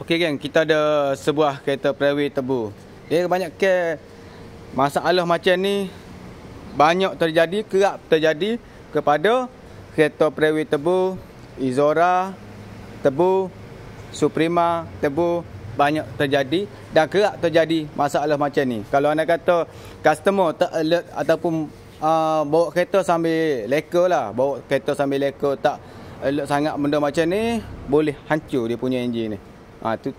Okey geng, kita ada sebuah kereta Prairie Turbo. Dia banyak ke masalah macam ni banyak terjadi, kerap terjadi kepada kereta Prairie Turbo, Izora Turbo, Suprema Turbo, banyak terjadi dan kerap terjadi masalah macam ni. Kalau anda kata customer tak alert ataupun bawa kereta sambil leka lah, bawa kereta sambil leka tak alert sangat benda macam ni, boleh hancur dia punya enjin ni.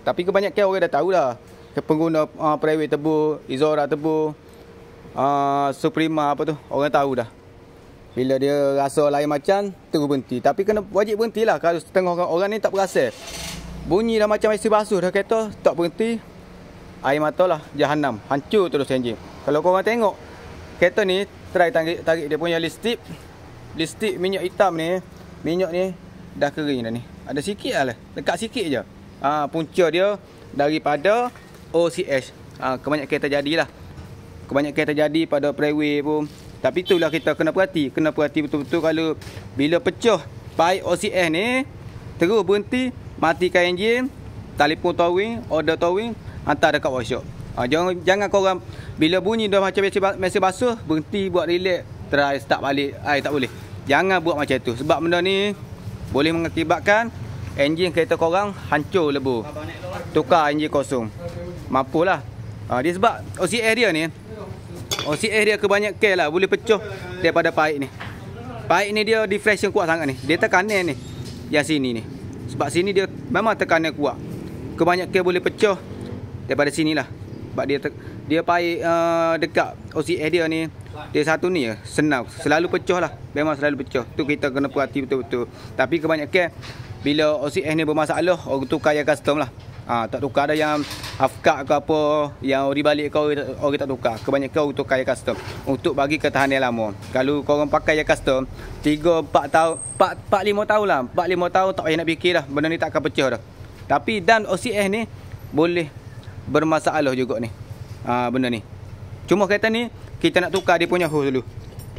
Tapi kebanyakan orang dah tahu dah. Pengguna Prairie Turbo, Izora Turbo, Suprema apa tu, orang tahu dah. Bila dia rasa lain macam, terus berhenti. Tapi kena wajib berhenti lah. Kalau setengah orang ni tak perasan, bunyi dah macam isi basuh dah kereta, tak berhenti, air mata lah, jahanam, hancur terus enjin. Kalau korang tengok kereta ni, try tarik dia punya listrik minyak hitam ni, minyak ni dah kering dah ni. Ada sikit lah, dekat sikit je. Punca dia daripada OCS. Kebanyakan terjadi lah. Kebanyakan terjadi pada Prairie pun. Tapi itulah kita kena perhati betul-betul. Kalau bila pecah pipe OCS ni, terus berhenti, matikan enjin, telefon towing, order towing, hantar dekat workshop. Jangan korang bila bunyi dah macam mesin basuh, berhenti buat relax, try start balik. Tak boleh. Jangan buat macam tu. Sebab benda ni boleh mengakibatkan enjin kereta korang hancur lebu. Tukar enjin kosong. Mampulah. Dia sebab OCS dia ni, OCS dia kebanyakan lah boleh pecah daripada pipe ni. Pipe ni dia deflection kuat sangat ni. Dia tekanan ni, yang sini ni. Sebab sini dia memang tekanan kuat. Kebanyakan boleh pecah daripada sini lah. Sebab dia pipe dekat OCS dia ni, dia satu ni senang, selalu pecah lah. Memang selalu pecah. Tu kita kena perhati betul-betul. Tapi kebanyakan bila OCS ni bermasalah, orang tukar yang custom lah. Tak tukar ada yang half-cut ke apa, yang ori balik ke orang tak tukar. Kebanyakan orang tukar yang custom untuk bagi ketahanan lama. Kalau korang pakai yang custom 3-4 tahun, 4-5 tahun lah, 4-5 tahun tak payah nak fikir dah, benda ni tak akan pecah dah. Tapi dan OCS ni boleh bermasalah juga ni, benda ni. Cuma kereta ni kita nak tukar dia punya hose dulu.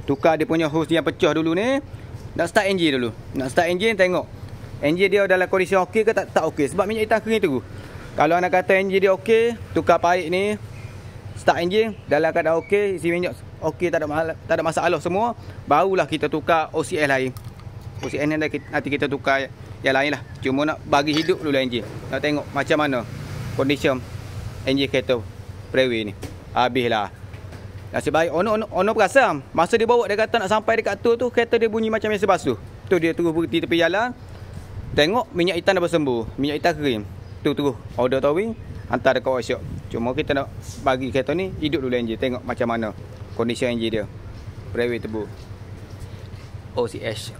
Tukar dia punya hose yang pecah dulu ni. Nak start enjin dulu. Nak start enjin, tengok enjin dia dalam kondisi okey ke tak okey. Sebab minyak hitam kering tu. Kalau anda kata enjin dia okey, tukar pipe ni, start enjin dalam keadaan okey, isi minyak okey, tak ada masalah semua, barulah kita tukar OCS lain. OCS ni nanti kita tukar yang lain lah. Cuma nak bagi hidup dulu enjin. Nak tengok macam mana kondisi enjin kereta Prairie ni. Habislah. Nasib baik ono perasan masa dia bawa, dia kata nak sampai dekat tu kereta dia bunyi macam mesin basuh. Tu dia terus berhenti tepi jalan. Tengok minyak hitam dah bersembuh, minyak hitam kering. Tu terus order towing, hantar dekat workshop. Cuma kita nak bagi kereta ni hidup dulu enjin. Tengok macam mana kondisi enjin dia Prairie Turbo OCS.